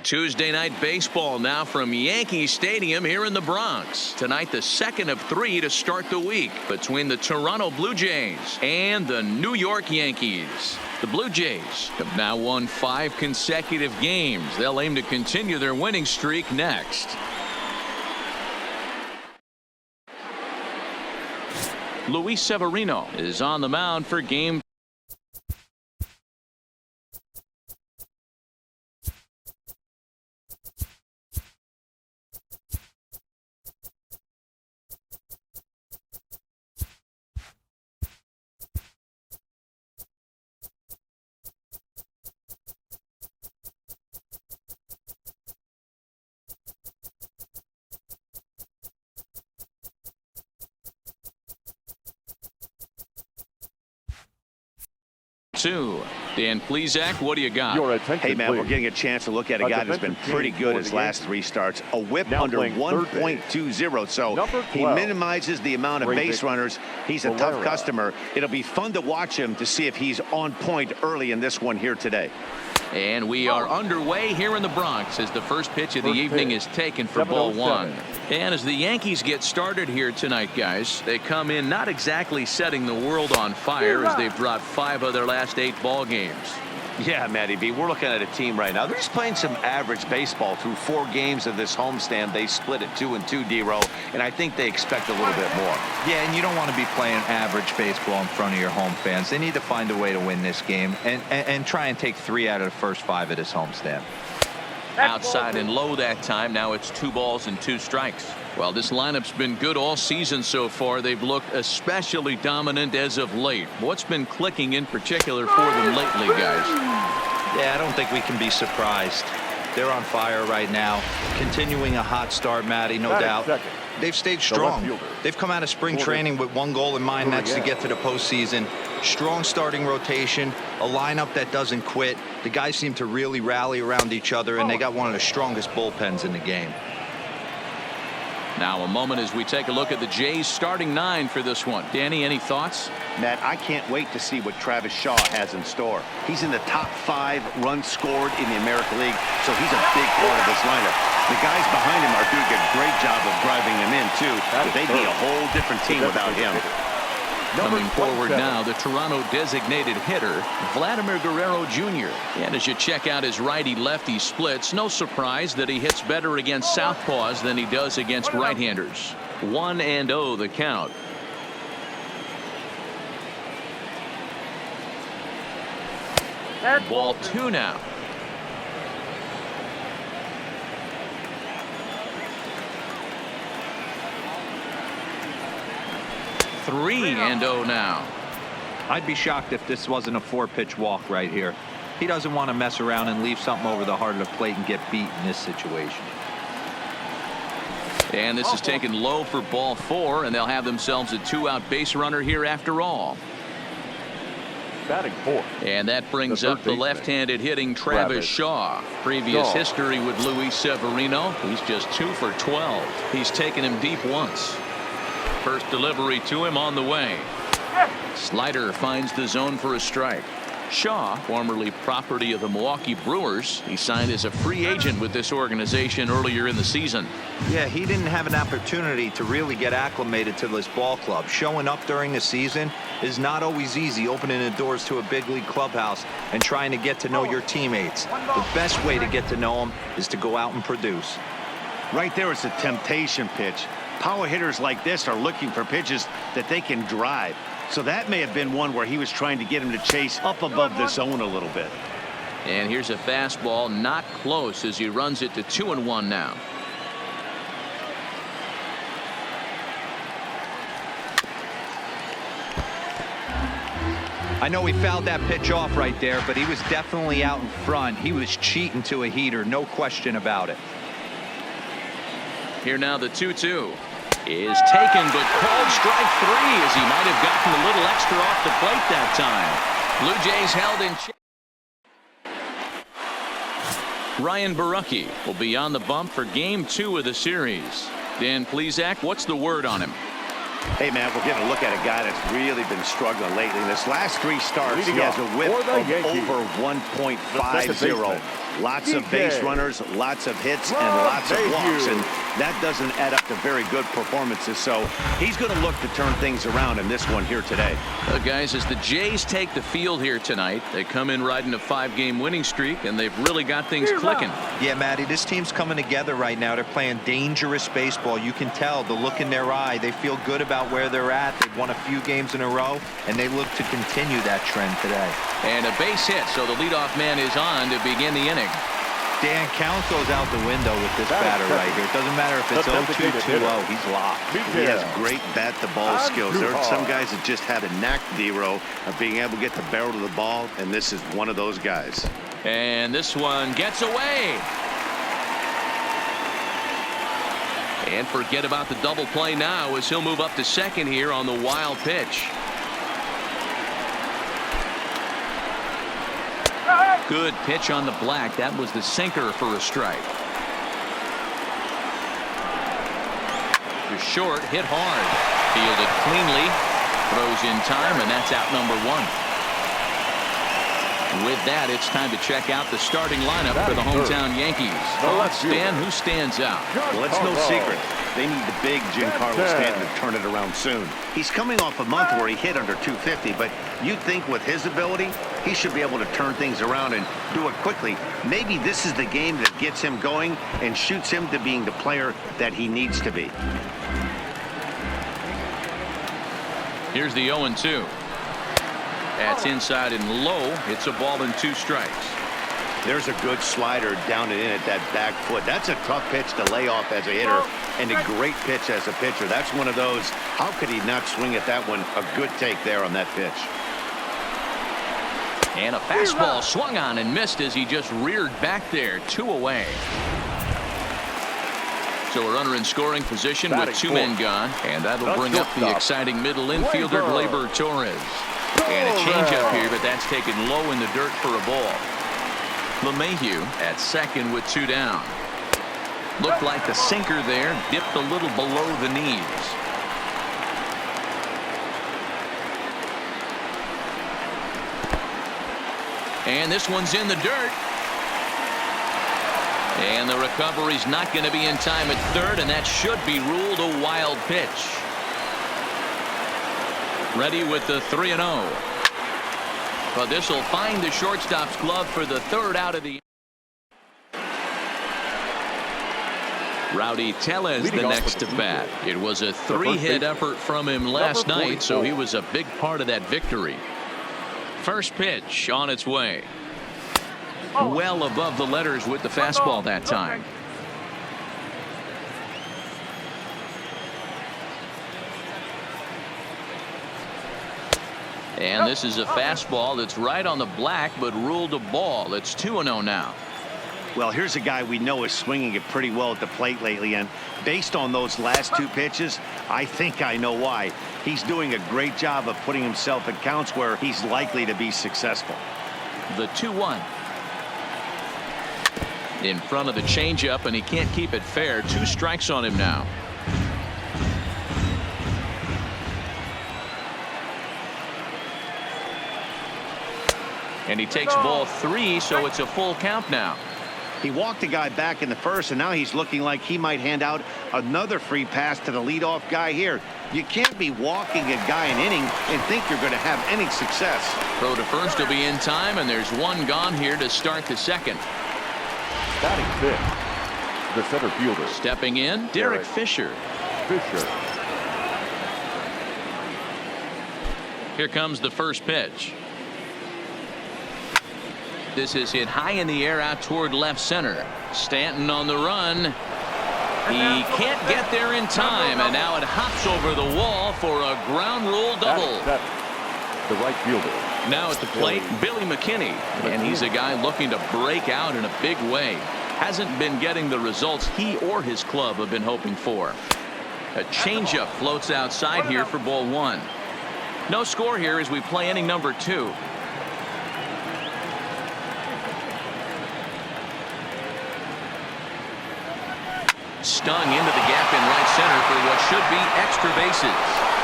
Tuesday night baseball now from Yankee Stadium here in the Bronx. Tonight, the second of 3 to start the week between the Toronto Blue Jays and the New York Yankees. The Blue Jays have now won 5 consecutive games. They'll aim to continue their winning streak next. Luis Severino is on the mound for game 2. Dan Plesac, what do you got? Hey, man, we're getting a chance to look at a guy that's been pretty good his last 3 starts. A whip under 1.20, so he minimizes the amount of base runners. He's a tough customer. It'll be fun to watch him to see if he's on point early in this one here today. And we are underway here in the Bronx as the first pitch of the evening is taken for ball 1. And as the Yankees get started here tonight, guys, they come in not exactly setting the world on fire as they've dropped 5 of their last 8 ball games. Yeah, Matty B, we're looking at a team right now. They're just playing some average baseball through 4 games of this homestand. They split at 2-2, D-Row, and I think they expect a little bit more. Yeah, and you don't want to be playing average baseball in front of your home fans. They need to find a way to win this game and try and take 3 out of the first 5 of this homestand. Outside and low that time. Now it's 2 balls and 2 strikes. Well, this lineup's been good all season so far. They've looked especially dominant as of late. What's been clicking in particular for them lately, guys? Yeah, I don't think we can be surprised. They're on fire right now. Continuing a hot start, Matty, no doubt. They've stayed strong. They've come out of spring training with one goal in mind, that's to get to the postseason. Strong starting rotation, a lineup that doesn't quit. The guys seem to really rally around each other, and they got one of the strongest bullpens in the game. Now a moment as we take a look at the Jays starting 9 for this one. Danny, any thoughts? Matt, I can't wait to see what Travis Shaw has in store. He's in the top 5 runs scored in the American League, so he's a big part of this lineup. The guys behind him are doing a great job of driving him in, too. But they'd be a whole different team without him. Coming forward now, the Toronto designated hitter, Vladimir Guerrero Jr. And as you check out his righty-lefty splits, no surprise that he hits better against southpaws than he does against right-handers. 1-0 the count. Ball 2 now. Three and 0 now. I'd be shocked if this wasn't a 4-pitch walk right here. He doesn't want to mess around and leave something over the heart of the plate and get beat in this situation. And this is taken low for ball 4, and they'll have themselves a 2-out base runner here after all. Batting 4. And that brings up the left-handed hitting Travis Shaw. Previous history with Luis Severino. He's just 2 for 12. He's taken him deep once. First delivery to him on the way. Slider finds the zone for a strike. Shaw, formerly property of the Milwaukee Brewers, he signed as a free agent with this organization earlier in the season. Yeah, he didn't have an opportunity to really get acclimated to this ball club. Showing up during the season is not always easy, opening the doors to a big league clubhouse and trying to get to know your teammates. The best way to get to know them is to go out and produce. Right there is a temptation pitch. Power hitters like this are looking for pitches that they can drive. So that may have been one where he was trying to get him to chase up above the zone a little bit. And here's a fastball not close as he runs it to 2-1 now. I know he fouled that pitch off right there, but he was definitely out in front. He was cheating to a heater, no question about it. Here now the 2-2 is taken, but called strike 3 as he might have gotten a little extra off the plate that time. Blue Jays held in check. Ryan Borucki will be on the bump for game 2 of the series. Dan Plesac, what's the word on him? Hey, man, we're getting a look at a guy that's really been struggling lately. In his last 3 starts, he has a whip of over 1.50. Lots of base runners, lots of hits, and lots of walks. And that doesn't add up to very good performances. So he's going to look to turn things around in this one here today. Guys, as the Jays take the field here tonight, they come in riding a 5-game winning streak, and they've really got things clicking. Yeah, Matty, this team's coming together right now. They're playing dangerous baseball. You can tell the look in their eye. They feel good about where they're at. They've won a few games in a row, and they look to continue that trend today. And a base hit, so the leadoff man is on to begin the inning. Dan, count goes out the window with this batter right here. It doesn't matter if it's 0-2, 2-0. He's locked. He has great bat-to-ball skills. There are some guys that just have a knack, D-Row, of being able to get the barrel to the ball, and this is one of those guys. And this one gets away. And forget about the double play now as he'll move up to second here on the wild pitch. Good pitch on the black. That was the sinker for a strike. To short, hit hard. Fielded cleanly. Throws in time, and that's out number 1. With that, it's time to check out the starting lineup for the hometown Yankees. Stan, who stands out? Well, it's no secret. They need the big Giancarlo Stanton to turn it around soon. He's coming off a month where he hit under 250, but you'd think with his ability, he should be able to turn things around and do it quickly. Maybe this is the game that gets him going and shoots him to being the player that he needs to be. Here's the 0-2. That's inside and low. It's a ball and 2 strikes. There's a good slider down and in at that back foot. That's a tough pitch to lay off as a hitter, and a great pitch as a pitcher. That's one of those, how could he not swing at that one? A good take there on that pitch. And a fastball swung on and missed as he just reared back there. 2 away. So a runner in scoring position with 2 men gone, and that'll bring up the exciting middle infielder Gleyber Torres. And a changeup here, but that's taken low in the dirt for a ball. LeMahieu at second with 2 down. Looked like the sinker there, dipped a little below the knees. And this one's in the dirt. And the recovery's not going to be in time at third, and that should be ruled a wild pitch. Ready with the 3-0. But this will find the shortstop's glove for the 3rd out of the. Rowdy Tellez the next to bat. It was a 3-hit effort from him last night, so he was a big part of that victory. First pitch on its way. Well above the letters with the fastball that time. And this is a fastball that's right on the black, but ruled a ball. It's 2-0 now. Well, here's a guy we know is swinging it pretty well at the plate lately, and based on those last 2 pitches, I think I know why. He's doing a great job of putting himself in counts where he's likely to be successful. The 2-1. In front of the changeup, and he can't keep it fair. 2 strikes on him now. And he takes ball 3, so it's a full count now. He walked a guy back in the first, and now he's looking like he might hand out another free pass to the leadoff guy here. You can't be walking a guy an inning and think you're going to have any success. Throw to first will be in time, and there's 1 gone here to start the second. Batting 5th, the center fielder. Stepping in, Derek Fisher. Here comes the first pitch. This is hit high in the air out toward left center. Stanton on the run. He can't get there in time, and now it hops over the wall for a ground rule double. The right fielder. Now at the plate, Billy McKinney, and he's a guy looking to break out in a big way. Hasn't been getting the results he or his club have been hoping for. A changeup floats outside here for ball 1. No score here as we play inning number 2. Stung into the gap in right center for what should be extra bases.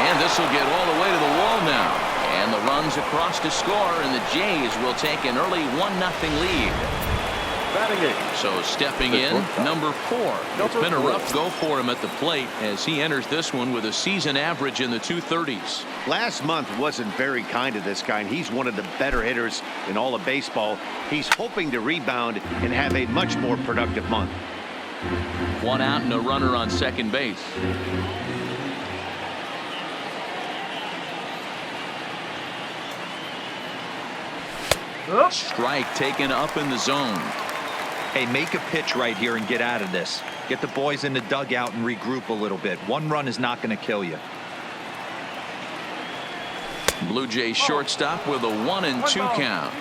And this will get all the way to the wall now. And the runs across to score, and the Jays will take an early 1-0 lead. So stepping in, number 4. It's been a rough go for him at the plate as he enters this one with a season average in the 230s. Last month wasn't very kind to this guy, and he's one of the better hitters in all of baseball. He's hoping to rebound and have a much more productive month. 1 out and a runner on second base. Strike taken up in the zone. Hey, make a pitch right here and get out of this. Get the boys in the dugout and regroup a little bit. 1 run is not going to kill you. Blue Jays shortstop with a 1-2 count.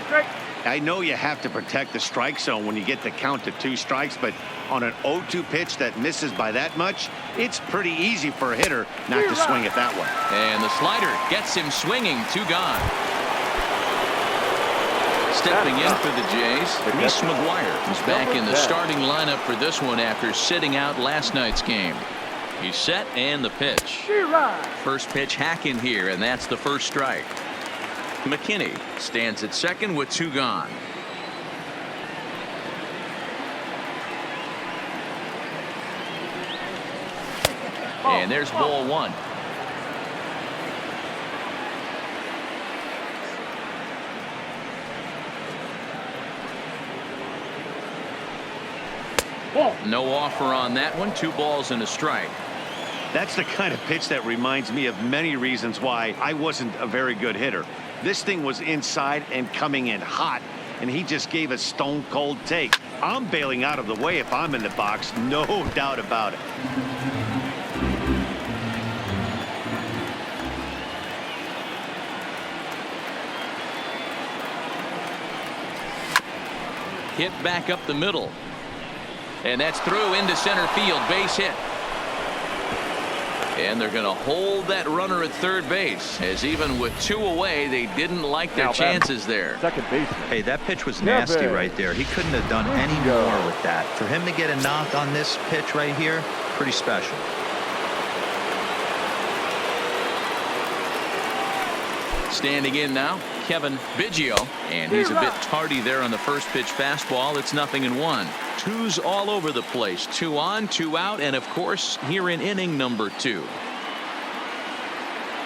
I know you have to protect the strike zone when you get the count to 2 strikes, but on an 0-2 pitch that misses by that much, it's pretty easy for a hitter not to swing it that way. And the slider gets him swinging. 2 gone. Stepping in for the Jays, Reese McGuire is back in the starting lineup for this one after sitting out last night's game. He's set and the pitch. First pitch hacking here, and that's the first strike. McKinney stands at second with 2 gone. And there's ball 1. No offer on that one. 2 balls and a strike. That's the kind of pitch that reminds me of many reasons why I wasn't a very good hitter. This thing was inside and coming in hot, and he just gave a stone cold take. I'm bailing out of the way if I'm in the box, no doubt about it. Hit back up the middle. And that's through into center field. Base hit. And they're going to hold that runner at third base, as even with 2 away, they didn't like their chances there. Second baseman. Hey, that pitch was nasty right there. He couldn't have done any more with that. For him to get a knock on this pitch right here, pretty special. Standing in now, Kevin Biggio, and he's a bit tardy there on the first pitch fastball. It's 0-1. 2's all over the place. 2 on, 2 out, and of course here in inning number 2.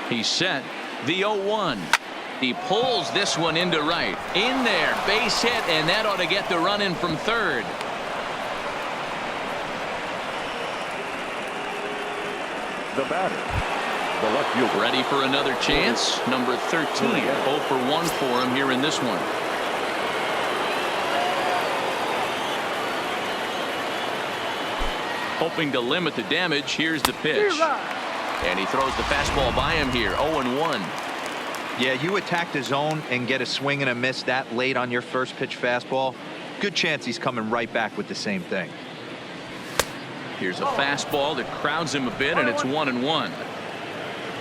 He's set. The 0-1. He pulls this one into right. In there, base hit, and that ought to get the run in from third. The batter, the left fielder. Ready for another chance. Number 13. 0 for 1 for him here in this one. Hoping to limit the damage. Here's the pitch. And he throws the fastball by him here. 0-1. Yeah, you attack the zone and get a swing and a miss that late on your first pitch fastball. Good chance he's coming right back with the same thing. Here's a fastball that crowds him a bit, and it's 1-1.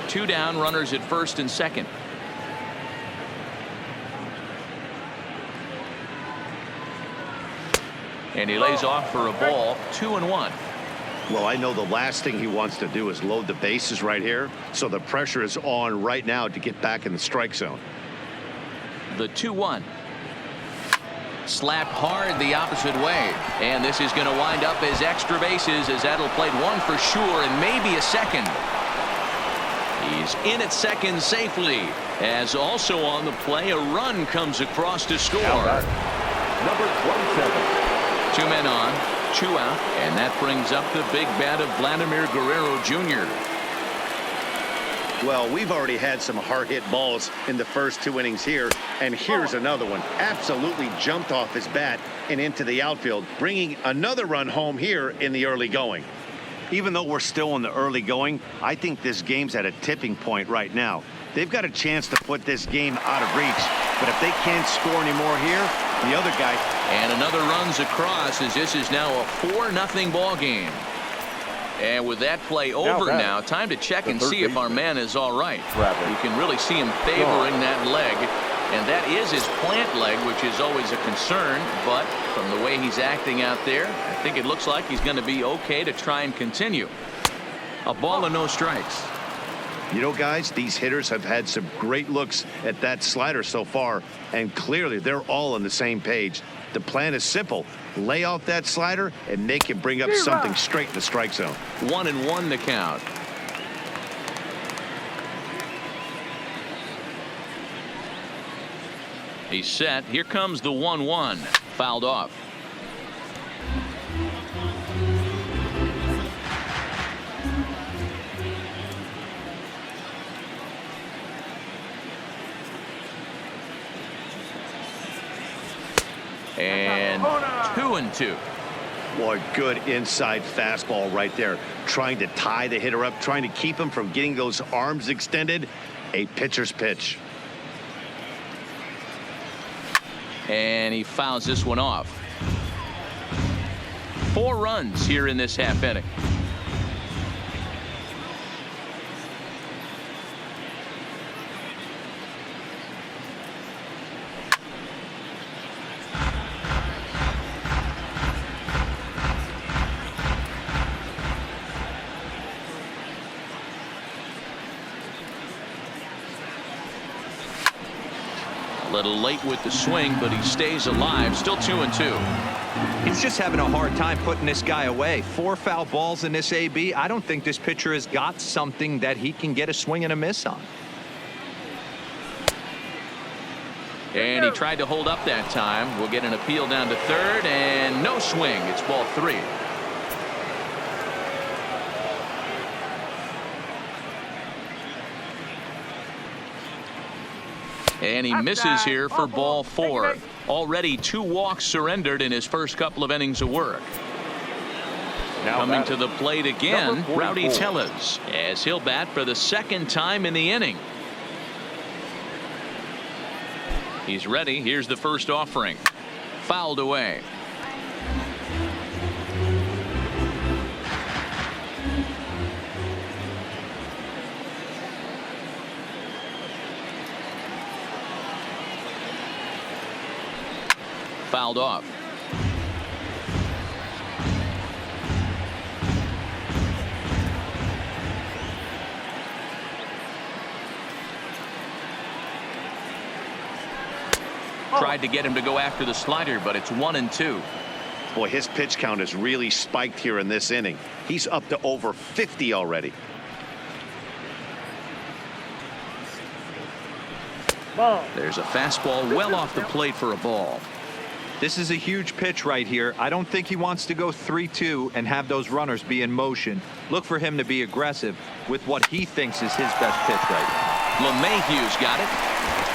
2 down, runners at first and second. And he lays off for a ball. 2-1. Well, I know the last thing he wants to do is load the bases right here, so the pressure is on right now to get back in the strike zone. The 2-1. Slapped hard the opposite way, and this is going to wind up as extra bases, as that'll play 1 for sure and maybe a second. He's in at second safely, as also on the play a run comes across to score. Number 27. 2 men on, 2 out, and that brings up the big bat of Vladimir Guerrero Jr. Well, we've already had some hard-hit balls in the first 2 innings here, and here's another one. Absolutely jumped off his bat and into the outfield, bringing another run home here in the early going. Even though we're still in the early going, I think this game's at a tipping point right now. They've got a chance to put this game out of reach, but if they can't score anymore here, the other guy. And another runs across, as this is now a 4-0 ball game. And with that play over now, time to check and see if our man is all right. You can really see him favoring that leg, and that is his plant leg, which is always a concern. But from the way he's acting out there, I think it looks like he's going to be okay to try and continue. A ball and no strikes. You know, guys, these hitters have had some great looks at that slider so far, and clearly they're all on the same page. The plan is simple. Lay off that slider and make him bring up something straight in the strike zone. 1-1 the count. He's set. Here comes the 1-1. Fouled off. And 2-2. Boy, good inside fastball right there. Trying to tie the hitter up, trying to keep him from getting those arms extended. A pitcher's pitch. And he fouls this one off. 4 runs here in this half inning. A little late with the swing, but he stays alive. Still 2-2. He's just having a hard time putting this guy away. 4 foul balls in this AB. I don't think this pitcher has got something that he can get a swing and a miss on. And he tried to hold up that time. We'll get an appeal down to third, and no swing. It's ball 3. And he misses here for ball 4. Already 2 walks surrendered in his first couple of innings of work. Coming to the plate again, Rowdy Tellez, as he'll bat for the 2nd time in the inning. He's ready. Here's the first offering. Fouled away. Fouled off. Tried to get him to go after the slider, but it's 1-2. Boy, his pitch count has really spiked here in this inning. He's up to over 50 already. There's a fastball well off the plate for a ball. This is a huge pitch right here. I don't think he wants to go 3-2 and have those runners be in motion. Look for him to be aggressive with what he thinks is his best pitch right now. LeMahieu's got it.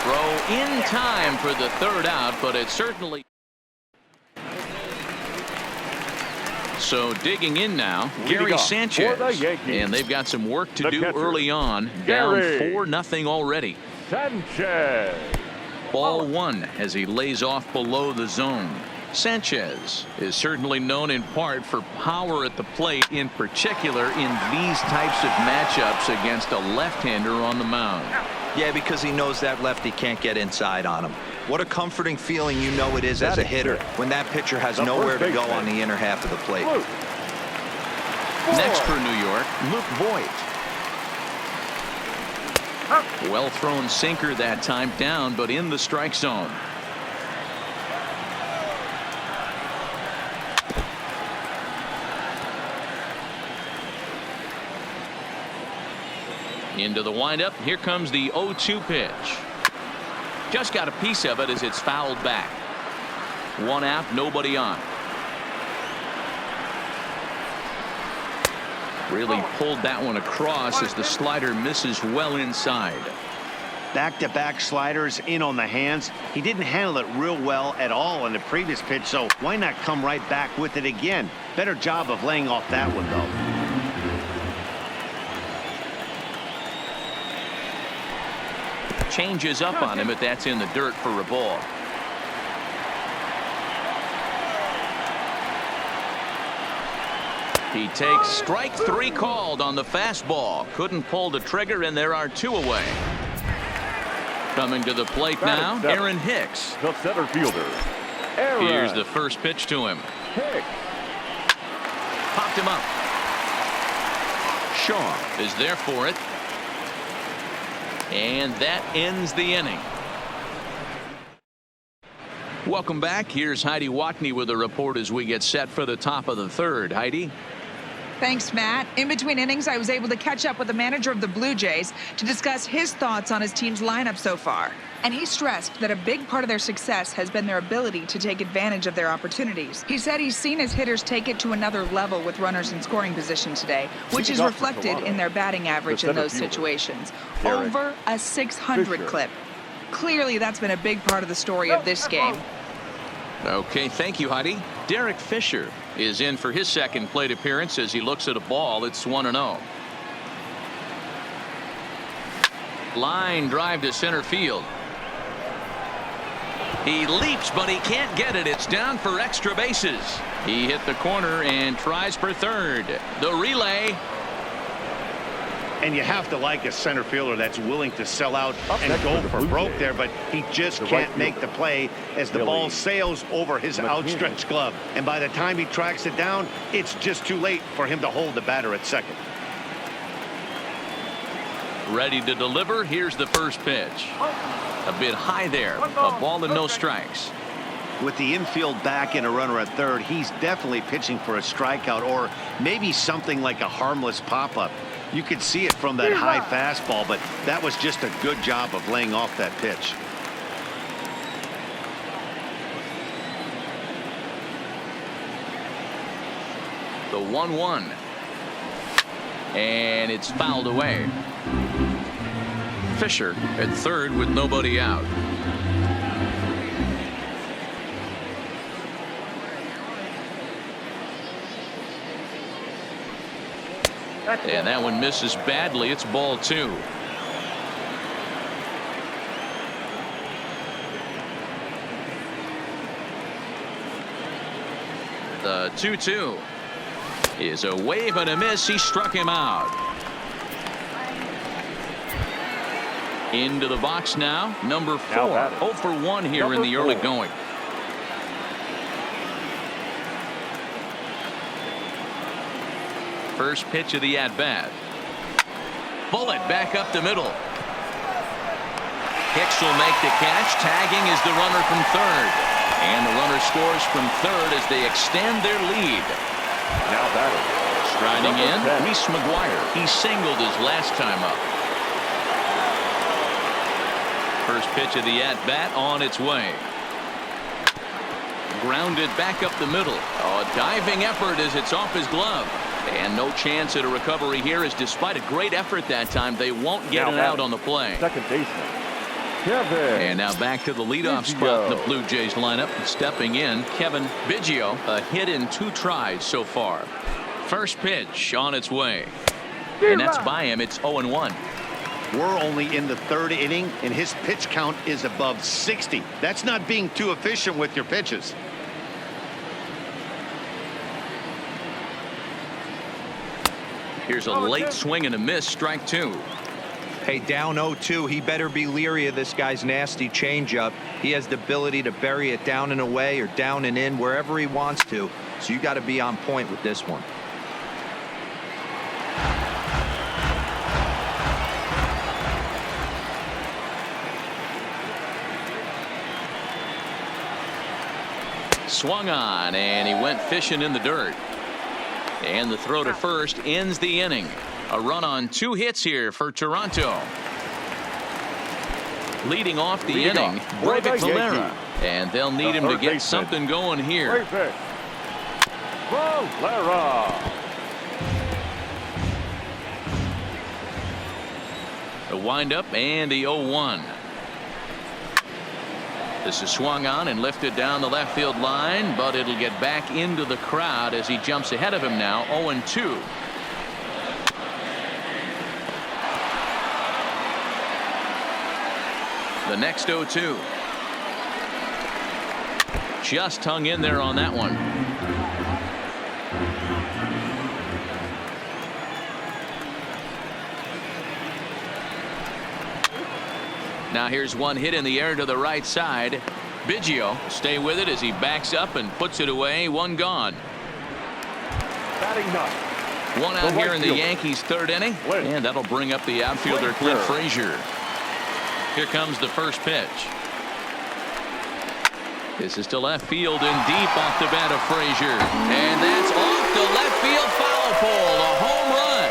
Throw in time for the 3rd out, but it certainly. So digging in now, Gary Sanchez, and they've got some work to do early on. Down 4-0 already. Sanchez. Ball 1 as he lays off below the zone. Sanchez is certainly known in part for power at the plate, in particular in these types of matchups against a left-hander on the mound. Yeah, because he knows that lefty can't get inside on him. What a comforting feeling you know it is as a hitter when that pitcher has nowhere to go on the inner half of the plate. Next for New York, Luke Voigt. Well thrown sinker that time, down but in the strike zone. Into the windup. Here comes the 0-2 pitch. Just got a piece of it as it's fouled back. 1 out, nobody on. Really pulled that one across as the slider misses well inside. Back-to-back sliders in on the hands. He didn't handle it real well at all in the previous pitch, so why not come right back with it again? Better job of laying off that one, though. Changes up on him, but that's in the dirt for a ball. He takes strike 3 called on the fastball. Couldn't pull the trigger, and there are 2 away. Coming to the plate now, Aaron Hicks. The center fielder. Aaron. Here's the first pitch to him. Hicks. Popped him up. Shaw is there for it. And that ends the inning. Welcome back. Here's Heidi Watney with a report as we get set for the top of the third. Heidi. Thanks, Matt. In between innings, I was able to catch up with the manager of the Blue Jays to discuss his thoughts on his team's lineup so far. And he stressed that a big part of their success has been their ability to take advantage of their opportunities. He said he's seen his hitters take it to another level with runners in scoring position today, which is reflected in their batting average in those situations. Over a 600 clip. Clearly, that's been a big part of the story of this game. Okay, thank you, Heidi. Derek Fisher is in for his second plate appearance as he looks at a ball. It's 1-0. Line drive to center field. He leaps, but he can't get it. It's down for extra bases. He hit the corner and tries for third. The relay. And you have to like a center fielder that's willing to sell out and go for broke there, but he just can't make the play as the ball sails over his outstretched glove. And by the time he tracks it down, it's just too late for him to hold the batter at second. Ready to deliver. Here's the first pitch. A bit high there. A ball and no strikes. With the infield back and a runner at third, he's definitely pitching for a strikeout or maybe something like a harmless pop-up. You could see it from that high fastball, but that was just a good job of laying off that pitch. The 1-1. And it's fouled away. Fisher at third with nobody out. And that one misses badly. It's ball 2. The 2-2 is a wave and a miss. He struck him out. Into the box now. Number 4. 0 for 1 here in the early going. First pitch of the at-bat. Bullet back up the middle. Hicks will make the catch. Tagging is the runner from third. And the runner scores from third as they extend their lead. Now batting. Striding in, Reese McGuire. He singled his last time up. First pitch of the at-bat on its way. Grounded back up the middle. A diving effort as it's off his glove. And no chance at a recovery here, as despite a great effort that time, they won't get it out on the play. Second baseman, Kevin. And now back to the leadoff spot in the Blue Jays lineup. Stepping in, Kevin Biggio. A hit in 2 tries so far. First pitch on its way. And that's by him. It's 0-1. We're only in the third inning, and his pitch count is above 60. That's not being too efficient with your pitches. Here's a late swing and a miss. Strike 2. Hey, down 0-2. He better be leery of this guy's nasty changeup. He has the ability to bury it down and away or down and in wherever he wants to. So you got to be on point with this one. Swung on, and he went fishing in the dirt. And the throw to first ends the inning. A run on 2 hits here for Toronto. Leading off the inning, Breivik Valera. And they'll need him to get something going here. Valera. A windup and the 0-1. This is swung on and lifted down the left field line, but it'll get back into the crowd as he jumps ahead of him now. 0-2. The next 0-2. Just hung in there on that one. Now here's one hit in the air to the right side. Biggio stay with it as he backs up and puts it away. One gone. Batting ninth. One out here in the Yankees' third inning. And that'll bring up the outfielder Clint Frazier. Here comes the first pitch. This is to left field and deep off the bat of Frazier. And that's off the left field foul pole. A home run.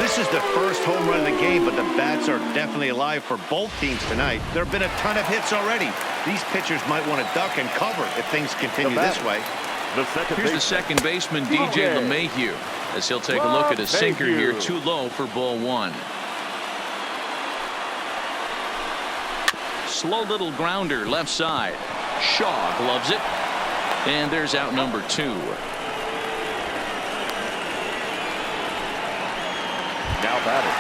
This is the first home run of the game, but the bats are definitely alive for both teams tonight. There have been a ton of hits already. These pitchers might want to duck and cover if things continue this way. Here's the second baseman, DJ LeMahieu, as he'll take a look at a sinker here, too low for ball one. Slow little grounder left side. Shaw gloves it. And there's out number 2. Now batting.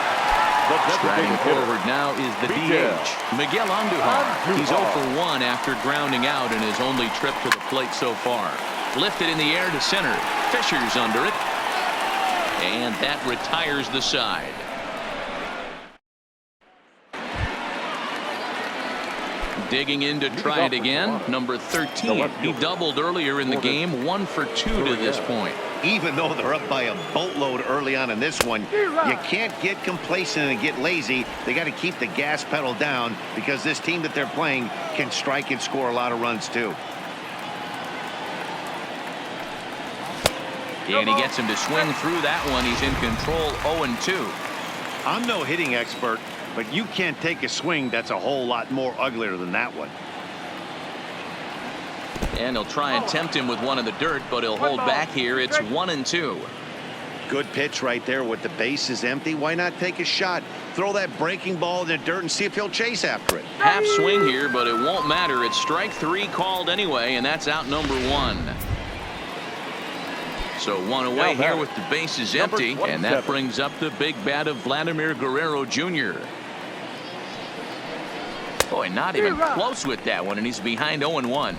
Striding forward now is the DH, Miguel Andujar. He's 0 for 1 after grounding out in his only trip to the plate so far. Lifted in the air to center. Fisher's under it. And that retires the side. Digging in to try it again. Number 13. He doubled earlier in the game. 1 for 2 to this point. Even though they're up by a boatload early on in this one, you can't get complacent and get lazy. They got to keep the gas pedal down because this team that they're playing can strike and score a lot of runs too. And he gets him to swing through that one. He's in control. 0-2. I'm no hitting expert, but you can't take a swing that's a whole lot more uglier than that one. And he'll try and tempt him with one in the dirt, but he'll hold back here. It's 1-2. Good pitch right there with the bases empty. Why not take a shot? Throw that breaking ball in the dirt and see if he'll chase after it. Half swing here, but it won't matter. It's strike 3 called anyway, and that's out number 1. So 1 away here with the bases empty, and that brings up the big bat of Vladimir Guerrero Jr. Boy, not even close with that one, and he's behind 0-1.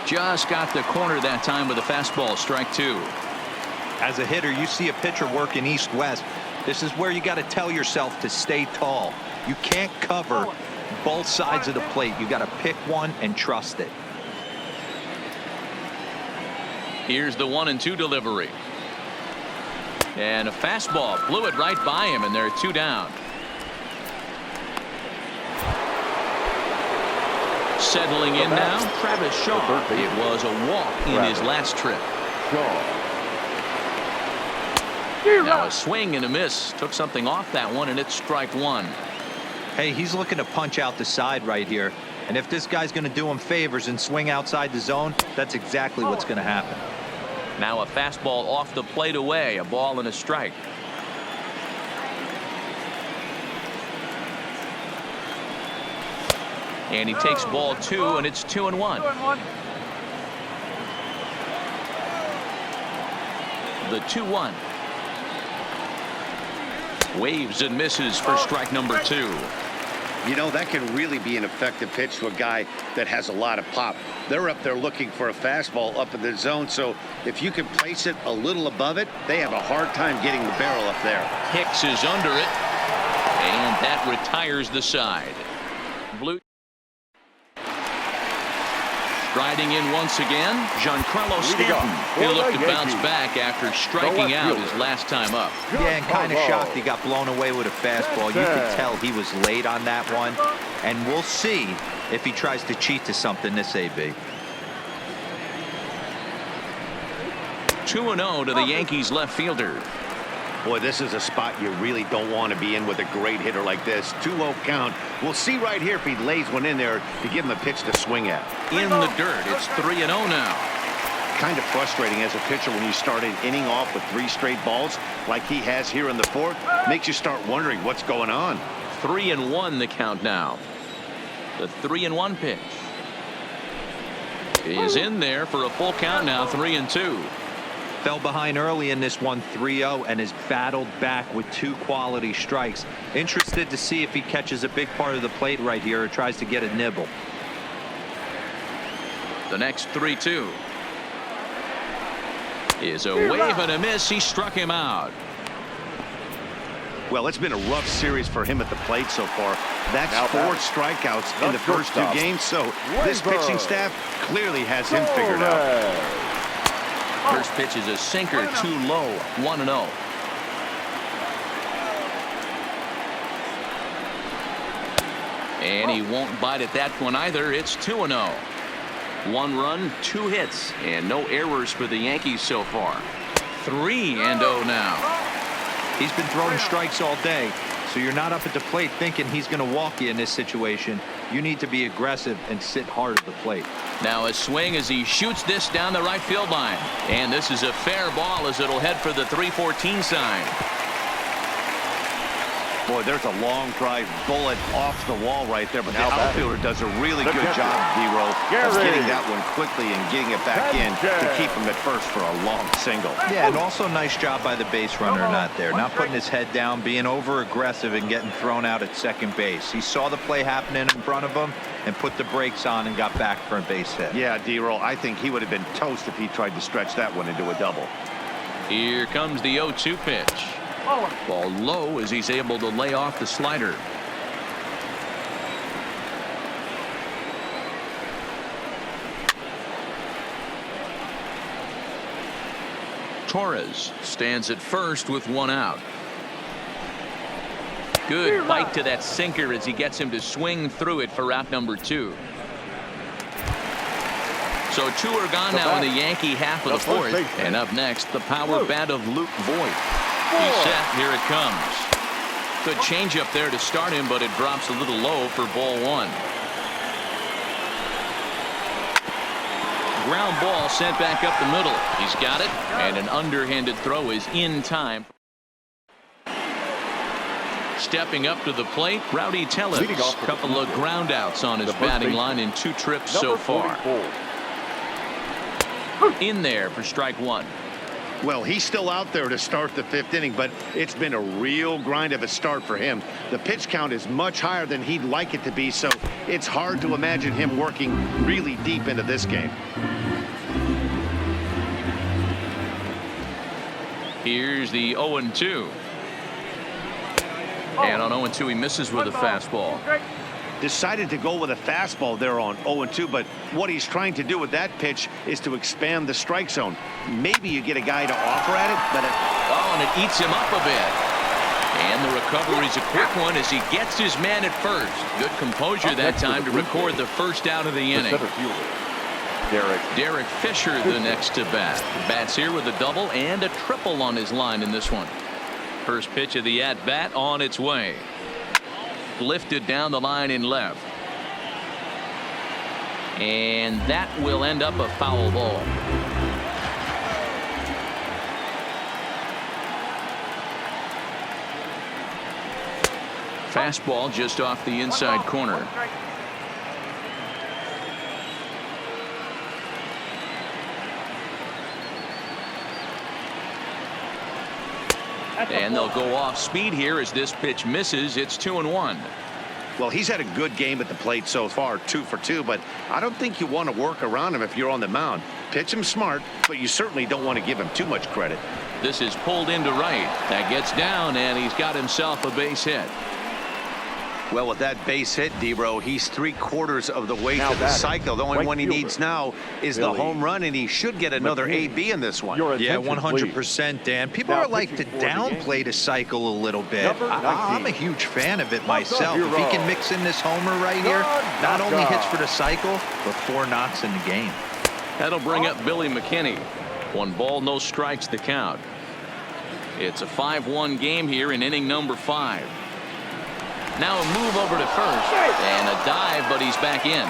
Just got the corner that time with a fastball. Strike 2. As a hitter, you see a pitcher working east-west. This is where you got to tell yourself to stay tall. You can't cover both sides of the plate. You got to pick one and trust it. Here's the 1-2 delivery. And a fastball blew it right by him, and they're 2 down. Settling in now, Travis Shaw. It was a walk in his last trip. Now a swing and a miss. Took something off that one, and it's strike 1. Hey, he's looking to punch out the side right here. And if this guy's going to do him favors and swing outside the zone, that's exactly what's going to happen. Now a fastball off the plate away. A ball and a strike. And he takes ball 2, and it's 2-1. The 2-1. Waves and misses for strike number 2. You know, that can really be an effective pitch to a guy that has a lot of pop. They're up there looking for a fastball up in the zone, so if you can place it a little above it, they have a hard time getting the barrel up there. Hicks is under it, and that retires the side. Blue. Striding in once again, Giancarlo Stanton. He'll look to bounce back after striking out his last time up. Yeah, and kind of shocked he got blown away with a fastball. You could tell he was late on that one. And we'll see if he tries to cheat to something this AB. 2-0 to the Yankees left fielder. Boy, this is a spot you really don't want to be in with a great hitter like this. 2-0 count. We'll see right here if he lays one in there to give him a pitch to swing at. In the dirt, it's 3-0 now. Kind of frustrating as a pitcher when you start an inning off with 3 straight balls like he has here in the 4th. Makes you start wondering what's going on. 3-1 the count now. The 3-1 pitch is in there for a full count now. 3-2. Fell behind early in this one, 3-0, and has battled back with 2 quality strikes. Interested to see if he catches a big part of the plate right here or tries to get a nibble. The next 3-2 is a wave and a miss. He struck him out. Well, it's been a rough series for him at the plate so far. That's 4 strikeouts in the first 2 games, so this pitching staff clearly has him figured out. First pitch is a sinker, too low, 1-0. And he won't bite at that one either. It's 2-0. 1 run, 2 hits, and no errors for the Yankees so far. 3-0 now. He's been throwing strikes all day, so you're not up at the plate thinking he's going to walk you in this situation. You need to be aggressive and sit hard at the plate. Now a swing as he shoots this down the right field line. And this is a fair ball as it'll head for the 314 sign. Boy, there's a long drive bullet off the wall right there, but the outfielder does a really good job, D-Roll, of getting that one quickly and getting it back in to keep him at first for a long single. Yeah, and also nice job by the base runner not there, not putting his head down, being over aggressive and getting thrown out at second base. He saw the play happening in front of him and put the brakes on and got back for a base hit. Yeah, D-Roll, I think he would have been toast if he tried to stretch that one into a double. Here comes the 0-2 pitch. Ball low as he's able to lay off the slider. Torres stands at first with 1 out. Good bite to that sinker as he gets him to swing through it for out number 2. So 2 are gone now in the Yankee half of the 4th. And up next, the power bat of Luke Voigt. He's set. Here it comes. Good changeup there to start him, but it drops a little low for ball 1. Ground ball sent back up the middle. He's got it, and an underhanded throw is in time. Stepping up to the plate, Rowdy Tellez. Couple of ground outs on his batting line in 2 trips so far. In there for strike 1. Well, he's still out there to start the 5th inning, but it's been a real grind of a start for him. The pitch count is much higher than he'd like it to be, so it's hard to imagine him working really deep into this game. Here's the 0-2. And on 0-2, he misses with a fastball. Decided to go with a fastball there on 0-2, but what he's trying to do with that pitch is to expand the strike zone. Maybe you get a guy to offer at it, but and it eats him up a bit. And the recovery's a quick one as he gets his man at first. Good composure that time to record the first out of the inning. Derek Fisher the next to bat. Bats here with a double and a triple on his line in this one. First pitch of the at-bat on its way. Lifted down the line in left. And that will end up a foul ball. Fastball just off the inside corner. And they'll go off speed here as this pitch misses. It's 2-1. Well, he's had a good game at the plate so far, 2 for 2, but I don't think you want to work around him if you're on the mound. Pitch him smart, but you certainly don't want to give him too much credit. This is pulled into right. That gets down, and he's got himself a base hit. Well, with that base hit, D-Row, he's 3/4 of the way to the cycle. The only one he needs now is the home run, and he should get another AB in this one. Yeah, 100%, Dan. People are like to downplay the cycle a little bit. I'm a huge fan of it myself. If he can mix in this homer right here, not only hits for the cycle, but 4 knocks in the game. That'll bring up Billy McKinney. 1 ball, no strikes to count. It's a 5-1 game here in inning number 5. Now a move over to first and a dive, but he's back in.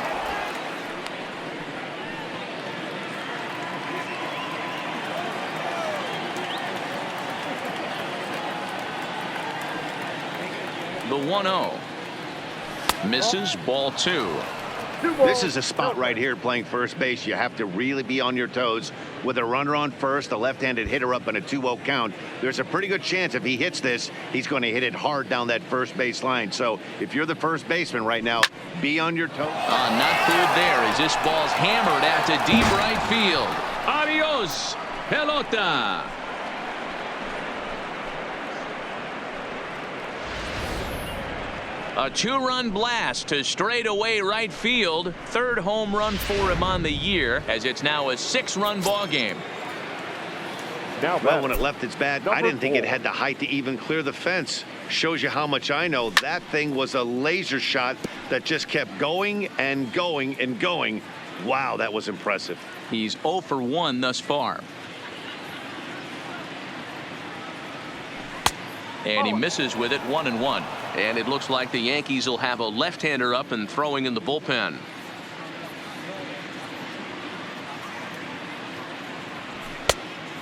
The 1-0 misses, ball 2. This is a spot right here playing first base. You have to really be on your toes. With a runner on first, a left-handed hitter up in a 2-0 count, there's a pretty good chance if he hits this, he's going to hit it hard down that first base line. So if you're the first baseman right now, be on your toes. Not cleared there as this ball's hammered out to deep right field. Adios, pelota. A 2-run blast to straightaway right field. 3rd home run for him on the year, as it's now a 6-run ball game. Well, when it left its bat, I didn't think it had the height to even clear the fence. Shows you how much I know. That thing was a laser shot that just kept going and going and going. Wow, that was impressive. He's 0 for 1 thus far. And he misses with it, 1-1. And it looks like the Yankees will have a left-hander up and throwing in the bullpen.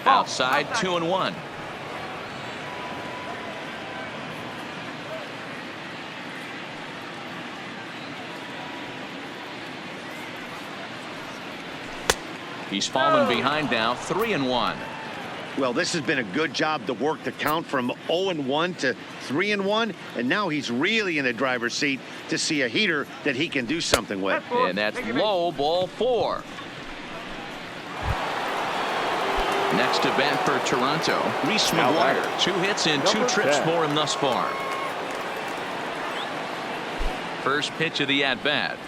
Outside, 2-1. He's fallen behind now, 3-1. Well, this has been a good job to work the count from 0-1 to 3-1, and now he's really in the driver's seat to see a heater that he can do something with. And that's low, ball 4. Next to bat for Toronto, Reese McGuire. 2 hits and 2 trips for him thus far. First pitch of the at-bat.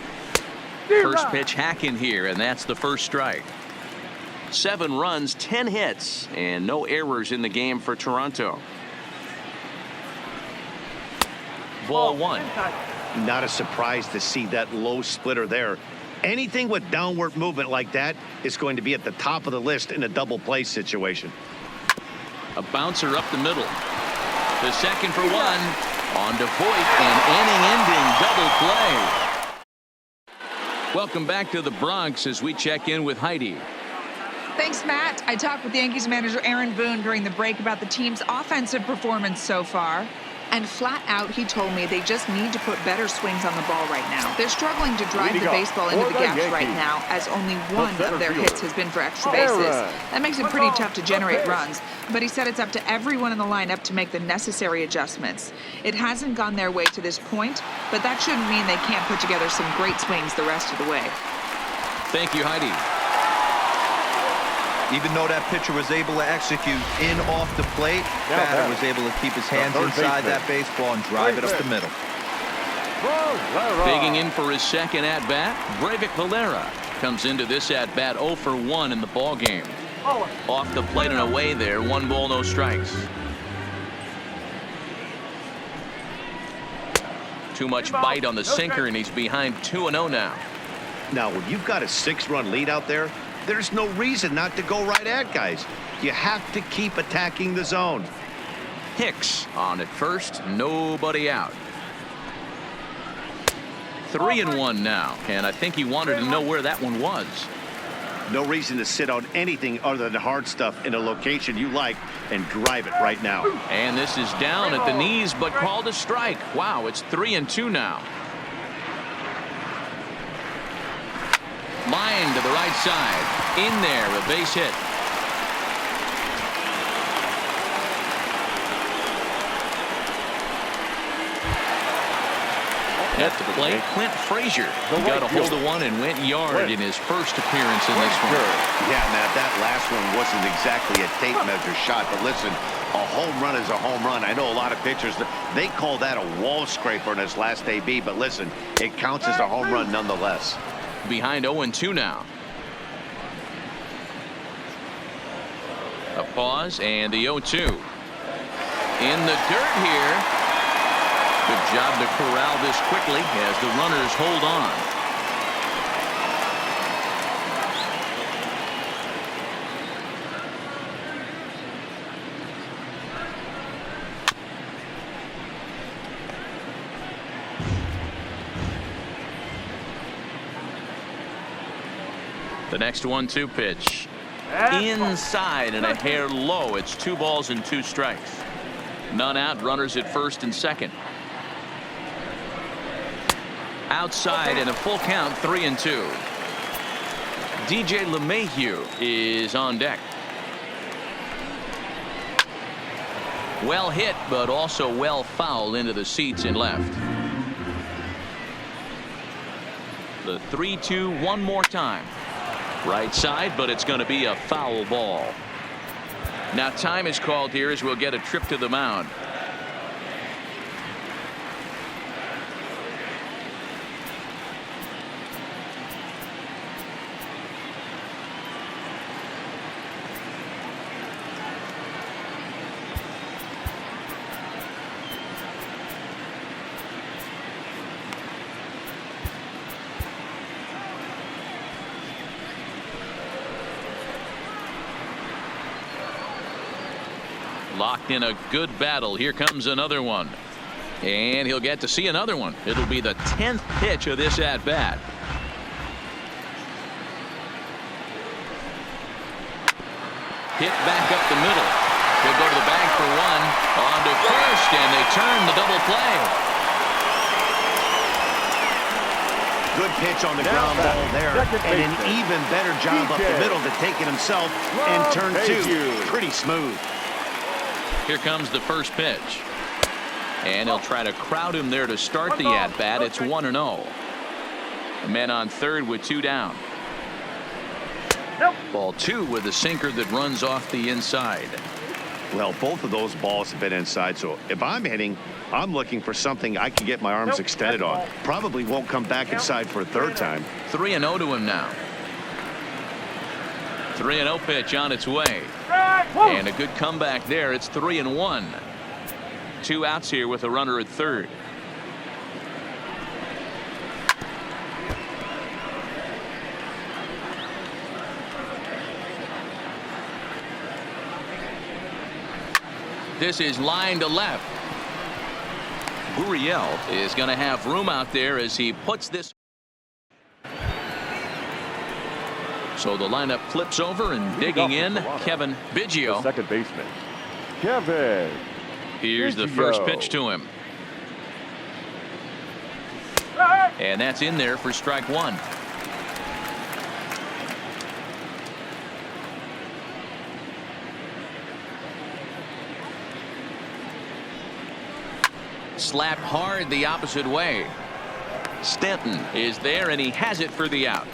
First pitch hack in here, and that's the first strike. 7 runs, 10 hits, and no errors in the game for Toronto. Ball 1. Not a surprise to see that low splitter there. Anything with downward movement like that is going to be at the top of the list in a double play situation. A bouncer up the middle. The second for 1. On to Voit, and inning-ending double play. Welcome back to the Bronx as we check in with Heidi. Thanks, Matt. I talked with Yankees manager Aaron Boone during the break about the team's offensive performance so far. And flat out, he told me they just need to put better swings on the ball right now. They're struggling to drive the baseball into the gaps right now, as only one of their hits has been for extra bases. That makes it pretty tough to generate runs. But he said it's up to everyone in the lineup to make the necessary adjustments. It hasn't gone their way to this point, but that shouldn't mean they can't put together some great swings the rest of the way. Thank you, Heidi. Even though that pitcher was able to execute in off the plate, batter was able to keep his hands inside that baseball and drive it up the middle. Digging in for his second at-bat, Breivik Valera comes into this at-bat 0 for 1 in the ball game. Off the plate and away there, 1 ball, no strikes. Too much bite on the sinker, and he's behind 2-0 now. Now, when you've got a 6-run lead out there, there's no reason not to go right at guys. You have to keep attacking the zone. Hicks on at first, nobody out. 3-1 now, and I think he wanted to know where that one was. No reason to sit on anything other than hard stuff in a location you like and drive it right now. And this is down at the knees, but called a strike. Wow, it's 3-2 now. Line to the right side. In there, a base hit. At the plate, Clint Frazier. He got a hold of one and went yard in his first appearance in this one. Yeah, Matt, that last one wasn't exactly a tape measure shot, but listen, a home run is a home run. I know a lot of pitchers, they call that a wall scraper in his last AB, but listen, it counts as a home run nonetheless. Behind 0-2 now. A pause and the 0-2. In the dirt here. Good job to corral this quickly as the runners hold on. The next 1-2 pitch. Inside and a hair low. It's 2 balls and 2 strikes. None out. Runners at first and second. Outside and a full count, 3-2. DJ LeMahieu is on deck. Well hit, but also well fouled into the seats and left. The 3-2 one more time. Right side, but it's going to be a foul ball. Now time is called here as we'll get a trip to the mound. Locked in a good battle. Here comes another one. And he'll get to see another one. It'll be the 10th pitch of this at bat. Hit back up the middle. He'll go to the bag for one. On to first, and they turn the double play. Good pitch on the ground ball there, and an even better job up the middle to take it himself and turn two. Pretty smooth. Here comes the first pitch. And he'll try to crowd him there to start the at-bat. It's 1-0. A man on third with two down. Ball two with a sinker that runs off the inside. Well, both of those balls have been inside, so if I'm hitting, I'm looking for something I can get my arms extended on. Probably won't come back inside for a third time. 3-0 to him now. 3-0 pitch on its way. And a good comeback there. It's 3-1. 2 outs here with a runner at third. This is line to left. Gurriel is going to have room out there as he puts this. So the lineup flips over, and digging in, Kevin Biggio. Second baseman, Kevin. Here's the first pitch to him. And that's in there for strike one. Slapped hard the opposite way. Stanton is there, and he has it for the out.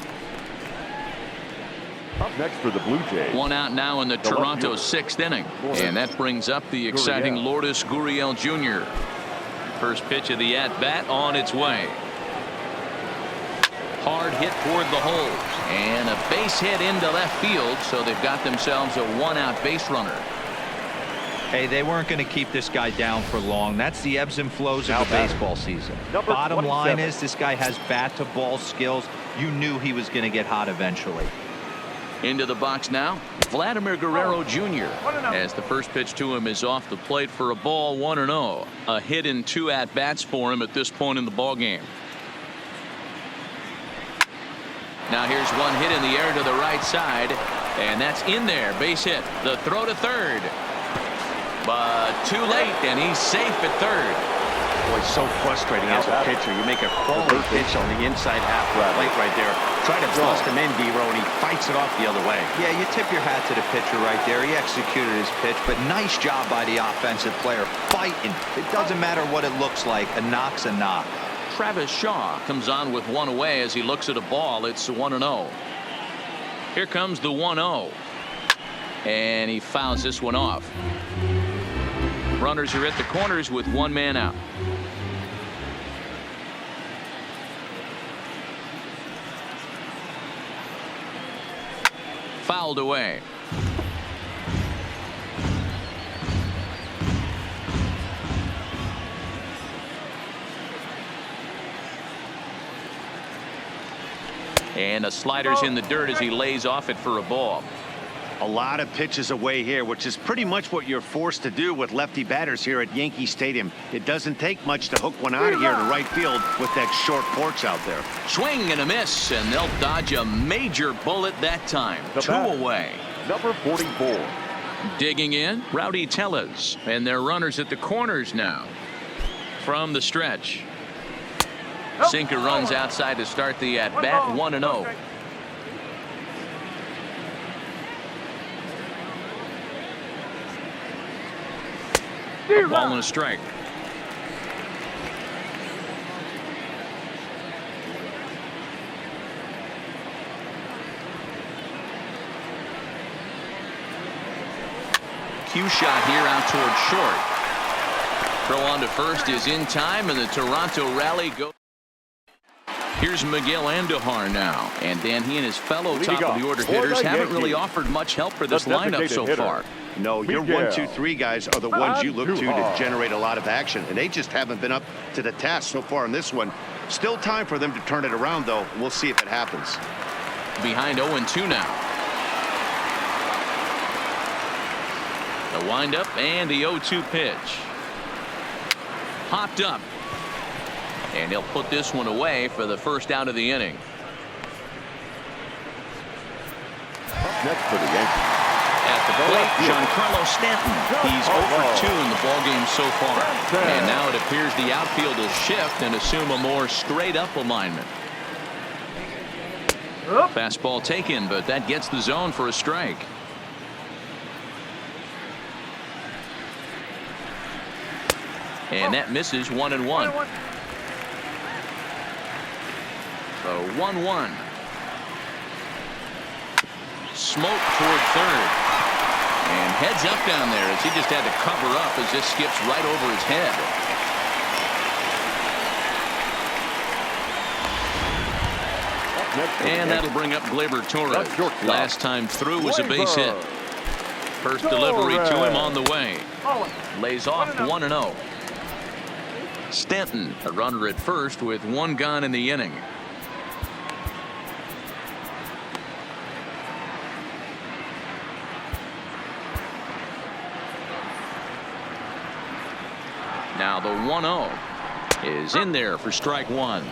Up next for the Blue Jays. 1 out now in the Toronto 6th inning. And that brings up the exciting Lourdes Gurriel Jr. First pitch of the at-bat on its way. Hard hit toward the holes. And a base hit into left field, so they've got themselves a 1-out base runner. Hey, they weren't going to keep this guy down for long. That's the ebbs and flows of the baseball season. Bottom line is, this guy has bat-to-ball skills. You knew he was going to get hot eventually. Into the box now, Vladimir Guerrero Jr. as the first pitch to him is off the plate for a ball. 1-0. A hit in 2 at-bats for him at this point in the ball game. Now here's one hit in the air to the right side, and that's in there. Base hit. The throw to third. But too late, and he's safe at third. Boy, it's so frustrating as a pitcher. You make a quality pitch on the inside half of the plate right there. Try to bust him in, D-Row, and he fights it off the other way. Yeah, you tip your hat to the pitcher right there. He executed his pitch, but nice job by the offensive player fighting. It doesn't matter what it looks like. A knock's a knock. Travis Shaw comes on with one away as he looks at a ball. It's 1-0. Here comes the 1-0. And he fouls this one off. Runners are at the corners with one man out. Fouled away. And the slider's in the dirt as he lays off it for a ball. A lot of pitches away here, which is pretty much what you're forced to do with lefty batters here at Yankee Stadium. It doesn't take much to hook one out of here to right field with that short porch out there. Swing and a miss, and they'll dodge a major bullet that time. 2 away. Number 44. Digging in, Rowdy Tellez, and their runners at the corners now. From the stretch. Sinker runs outside to start the at-bat. 1-0. A ball and a strike. Cue shot here out toward short. Throw on to first is in time, and the Toronto rally goes. Here's Miguel Andujar now, and then he and his fellow top of the order hitters haven't really offered much help for this lineup so far. No, your 1, 2, 3 guys are the ones you look to generate a lot of action, and they just haven't been up to the task so far in this one. Still time for them to turn it around, though. We'll see if it happens. Behind 0-2 now. The windup and the 0-2 pitch. Popped up. And he'll put this one away for the first out of the inning. Next for the Yankees. At the plate, Giancarlo Stanton. He's 0 for 2 in the ballgame so far. And now it appears the outfield will shift and assume a more straight-up alignment. Fastball taken, but that gets the zone for a strike. And that misses 1-1. So 1-1. Smoke toward third. And heads up down there as he just had to cover up as this skips right over his head. And that'll bring up Gleyber Torres. Last time through was a base hit. First delivery to him on the way. Lays off 1-0. Stanton, a runner at first with one gone in the inning. Now the 1-0 is in there for strike one.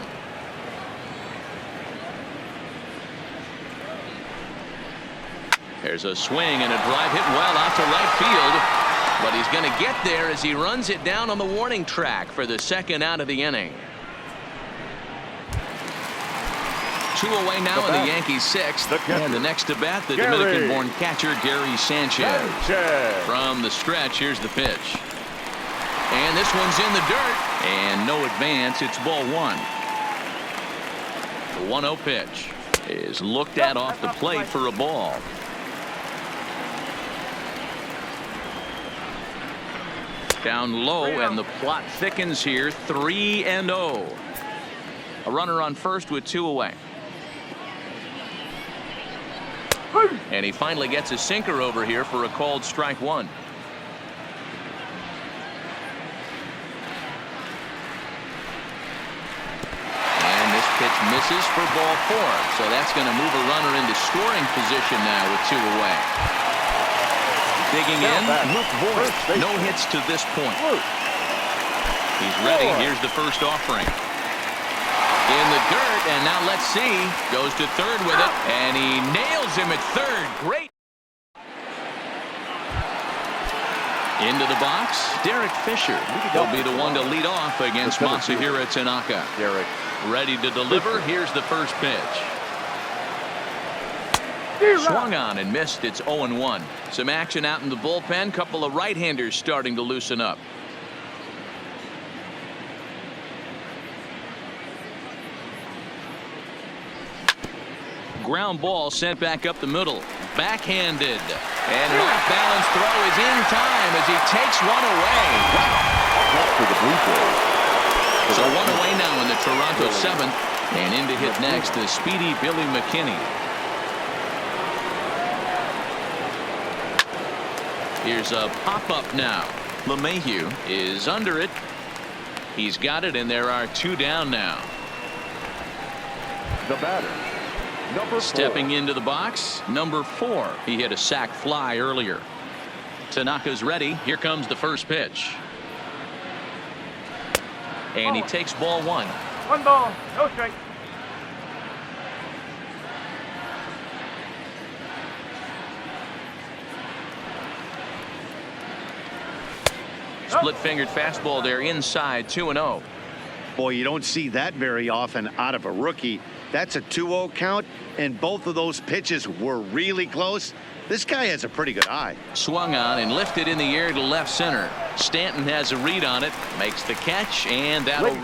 There's a swing and a drive hit well out to right field. But he's going to get there as he runs it down on the warning track for the second out of the inning. 2 away now in the Yankees' 6th. And the next to bat, the Dominican-born catcher Gary Sanchez. From the stretch, here's the pitch. And this one's in the dirt. And no advance. It's ball one. The 1-0 pitch is looked at off the plate for a ball. Down low, and the plot thickens here. 3-0. A runner on first with 2 away. And he finally gets a sinker over here for a called strike one. And this pitch misses for ball 4. So that's going to move a runner into scoring position now with 2 away. Digging in, Luke Voigt. No hits to this point. He's ready. Here's the first offering. In the dirt, and now let's see. Goes to third with it, and he nails him at third. Great. Into the box, Derek Fisher. He'll be the one to lead off against Masahiro Tanaka. Ready to deliver. Here's the first pitch. Swung on and missed. It's 0-1. Some action out in the bullpen. Couple of right-handers starting to loosen up. Ground ball sent back up the middle. Backhanded. And an off-balance throw is in time as he takes one away. Wow. So 1 away now in the Toronto 7th. And in to hit next, the speedy Billy McKinney. Here's a pop-up now. LeMahieu is under it. He's got it, and there are 2 down now. The batter, number 4. Stepping into the box, number 4. He hit a sac fly earlier. Tanaka's ready. Here comes the first pitch. And he takes ball 1. 1 ball, no strike. Split-fingered fastball there inside. 2-0. Boy, you don't see that very often out of a rookie. That's a 2-0 count, and both of those pitches were really close. This guy has a pretty good eye. Swung on and lifted in the air to left center. Stanton has a read on it, makes the catch, and that'll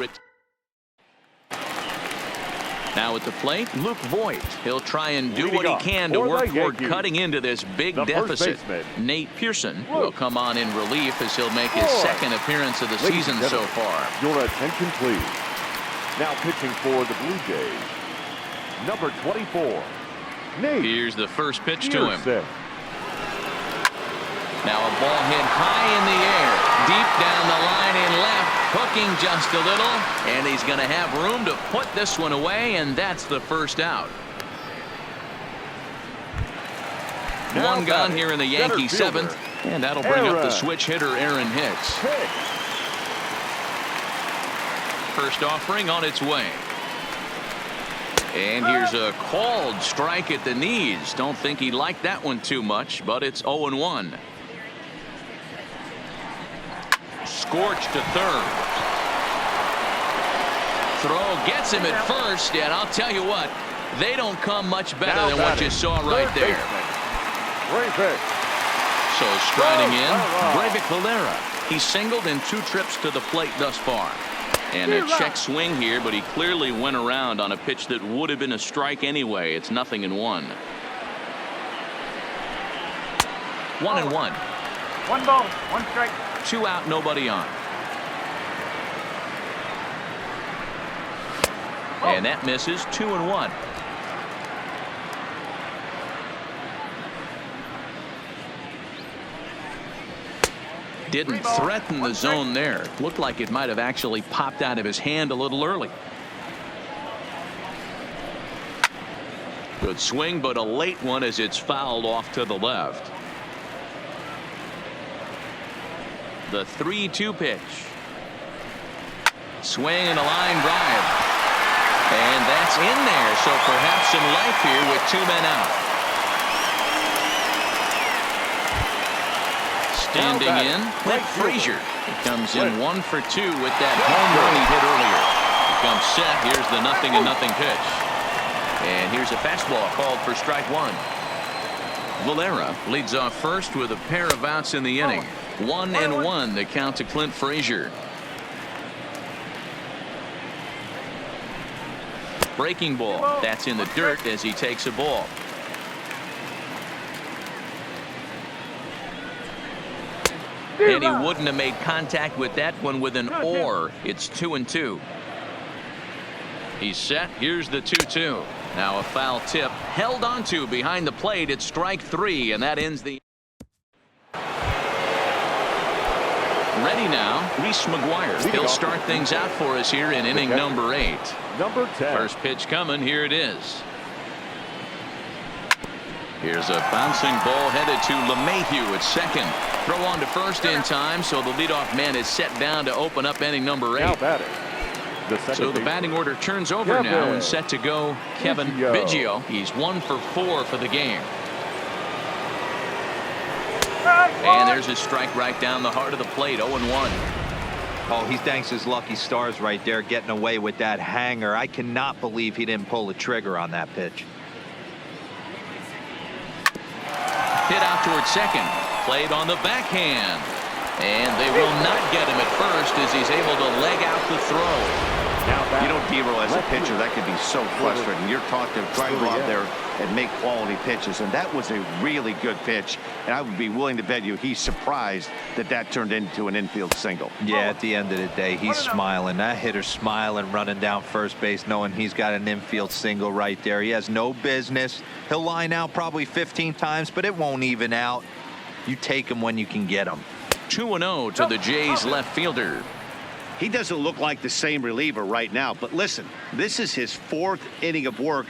now at the plate, Luke Voigt. He'll try and do what he can to work toward cutting into this big deficit. Nate Pearson will come on in relief as he'll make his second appearance of the season so far. Your attention, please. Now pitching for the Blue Jays, number 24, Nate. Here's the first pitch to him. Now a ball hit high in the air, deep down the line in left, hooking just a little, and he's going to have room to put this one away, and that's the first out. One gone here in the Yankee 7th. And that'll bring up the switch hitter, Aaron Hicks. First offering on its way. And here's a called strike at the knees. Don't think he liked that one too much, but it's 0-1. Scorched to third. Throw gets him at first, and I'll tell you what, they don't come much better than what you saw right there. So striding in, Breivik Valera. He singled in 2 trips to the plate thus far. And a check swing here, but he clearly went around on a pitch that would have been a strike anyway. It's 0-1. 1-1. 1 ball, 1 strike. 2 out, nobody on. And that misses. 2-1. Didn't threaten the zone there. Looked like it might have actually popped out of his hand a little early. Good swing, but a late one as it's fouled off to the left. The 3-2 pitch. Swing and a line drive. And that's in there, so perhaps some life here with 2 men out. Standing in, Clint Frazier. He comes in 1 for 2 with that home run he hit earlier. He comes set. Here's the 0-0 pitch. And here's a fastball called for strike 1. Valera leads off first with a pair of outs in the inning. 1-1 the count to Clint Frazier. Breaking ball. That's in the dirt as he takes a ball. And he wouldn't have made contact with that one with an or. It's 2-2. He's set. Here's the 2-2. Now a foul tip held onto behind the plate. It's strike 3, and that ends the. Ready now, Reese McGuire. He'll start things out for us here in inning number 8. Number 10. First pitch coming. Here it is. Here's a bouncing ball headed to LeMahieu at second. Throw on to first in time, so the leadoff man is set down to open up inning number 8. Now batting. So the batting order turns over now and set to go Kevin Biggio. He's 1 for 4 for the game. And there's a strike right down the heart of the plate. 0-1. Oh, he thanks his lucky stars right there getting away with that hanger. I cannot believe he didn't pull the trigger on that pitch. Hit out towards second. Played on the backhand. And they will not get him at first as he's able to leg out the throw. You know, D-Roll, as a pitcher, that could be so frustrating. You're trying to go out there and make quality pitches, and that was a really good pitch. And I would be willing to bet you he's surprised that that turned into an infield single. Yeah, at the end of the day, he's smiling. That hitter's smiling, running down first base, knowing he's got an infield single right there. He has no business. He'll line out probably 15 times, but it won't even out. You take him when you can get him. 2-0 to the Jays left fielder. He doesn't look like the same reliever right now, but listen, this is his 4th inning of work,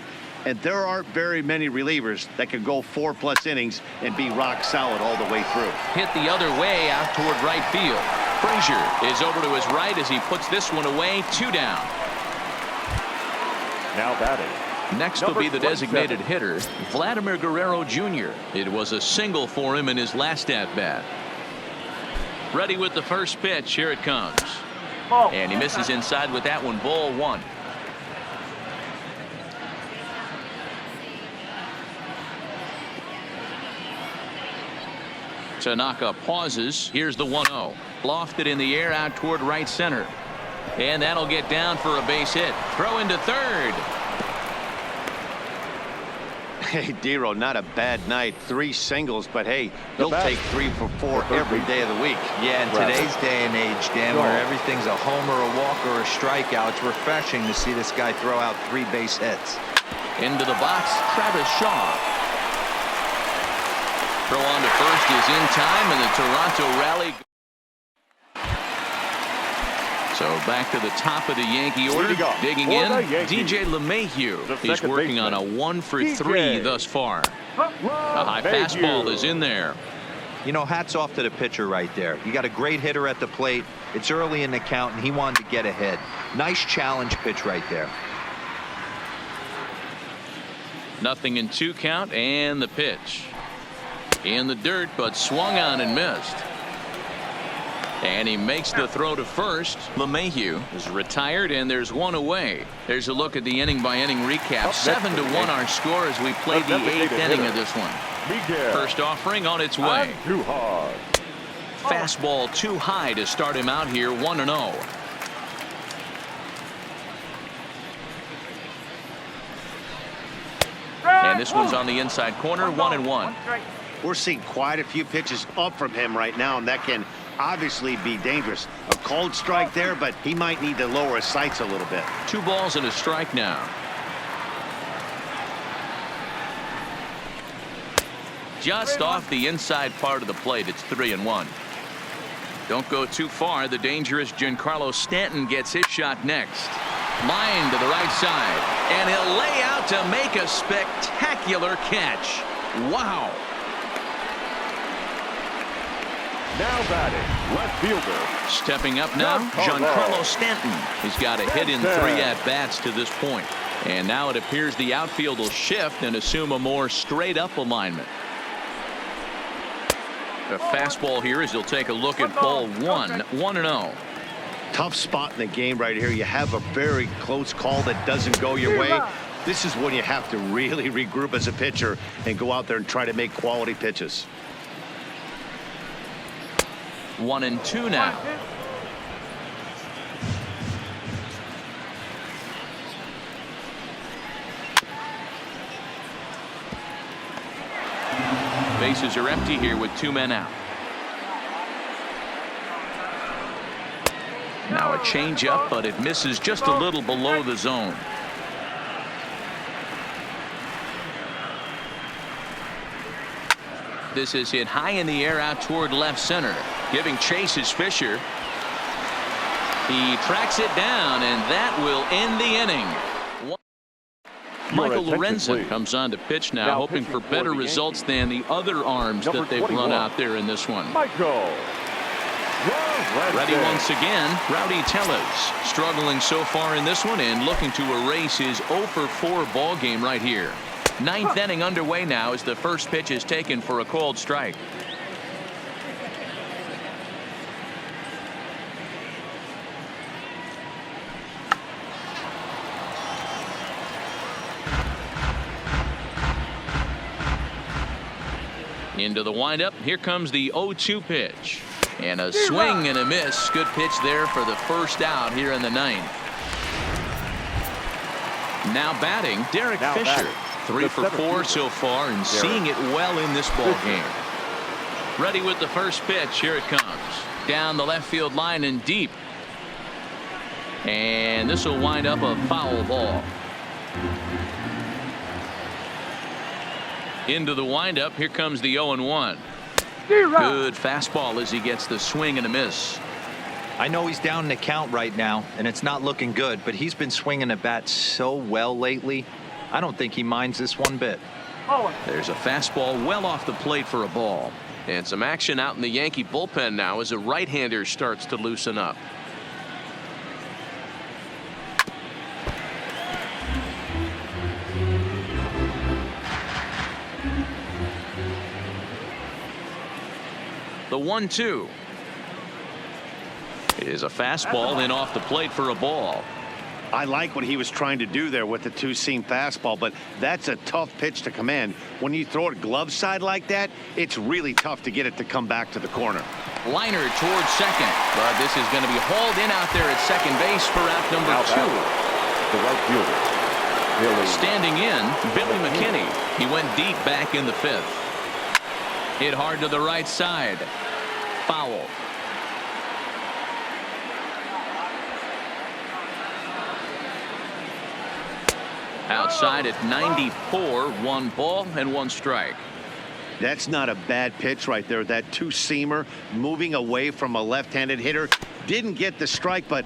and there aren't very many relievers that can go 4+ innings and be rock solid all the way through. Hit the other way out toward right field. Frazier is over to his right as he puts this one away. 2 down. Now batting. Next will be the designated hitter, Vladimir Guerrero Jr. It was a single for him in his last at-bat. Ready with the first pitch. Here it comes. And he misses inside with that one. Ball 1. Tanaka pauses. Here's the 1-0. Lofted in the air out toward right center. And that'll get down for a base hit. Throw into third. Hey, D-Roll, not a bad night. 3 singles, but hey, he'll take 3 for 4 every day of the week. Yeah, in today's day and age, Dan, where everything's a homer, a walk, or a strikeout, it's refreshing to see this guy throw out 3 base hits. Into the box, Travis Shaw. Throw on to first is in time, and the Toronto rally. So back to the top of the Yankee order. Digging in, DJ LeMahieu. He's working on a 1 for 3 thus far. A high fastball is in there. You know, hats off to the pitcher right there. You got a great hitter at the plate. It's early in the count, and he wanted to get ahead. Nice challenge pitch right there. 0-2 count, and the pitch. In the dirt, but swung on and missed. And he makes the throw to first. LeMahieu is retired, and there's one away. There's a look at the inning-by-inning recap. 7-1 our score as we play the 8th inning of this one. First offering on its way. Too hard. Fastball too high to start him out here, 1-0. And this one's on the inside corner, 1-1. We're seeing quite a few pitches up from him right now, and that can obviously be dangerous. A cold strike there, but he might need to lower his sights a little bit. 2 balls and a strike now. Just off the inside part of the plate. It's 3-1. Don't go too far. The dangerous Giancarlo Stanton gets his shot next. Line to the right side, and he'll lay out to make a spectacular catch. Wow. Now batting, left fielder. Stepping up now, Giancarlo Stanton. He's got a hit in 3 at-bats to this point. And now it appears the outfield will shift and assume a more straight-up alignment. The fastball here as he'll take a look at ball 1, 1-0. Tough spot in the game right here. You have a very close call that doesn't go your way. This is when you have to really regroup as a pitcher and go out there and try to make quality pitches. 1-2 now. Bases are empty here with 2 men out. Now a changeup, but it misses just a little below the zone. This is hit high in the air out toward left center. Giving chase is Fisher. He tracks it down, and that will end the inning. Michael Lorenzen comes on to pitch now, hoping for better results than the other arms that they've run out there in this one. Ready once again, Rowdy Tellez. Struggling so far in this one and looking to erase his 0-for-4 ball game right here. 9th inning underway now as the first pitch is taken for a called strike. Into the windup. Here comes the 0-2 pitch. And a swing and a miss. Good pitch there for the first out here in the 9th. Now batting, Derek Fisher. 3 for 4 so far and seeing it well in this ball game. Ready with the first pitch. Here it comes. Down the left field line and deep. And this will wind up a foul ball. Into the windup. Here comes the 0-1. Good fastball as he gets the swing and a miss. I know he's down in the count right now, and it's not looking good, but he's been swinging the bat so well lately. I don't think he minds this one bit. There's a fastball well off the plate for a ball. And some action out in the Yankee bullpen now as a right-hander starts to loosen up. The 1-2 is a fastball and off the plate for a ball. I like what he was trying to do there with the 2-seam fastball, but that's a tough pitch to command. When you throw it glove side like that, it's really tough to get it to come back to the corner. Liner towards second, but this is going to be hauled in out there at second base for out number 2. The right fielder. Standing in, Billy McKinney. He went deep back in the 5th. Hit hard to the right side. Foul. Outside at 94, 1 ball and 1 strike. That's not a bad pitch right there. That 2-seamer moving away from a left-handed hitter. Didn't get the strike, but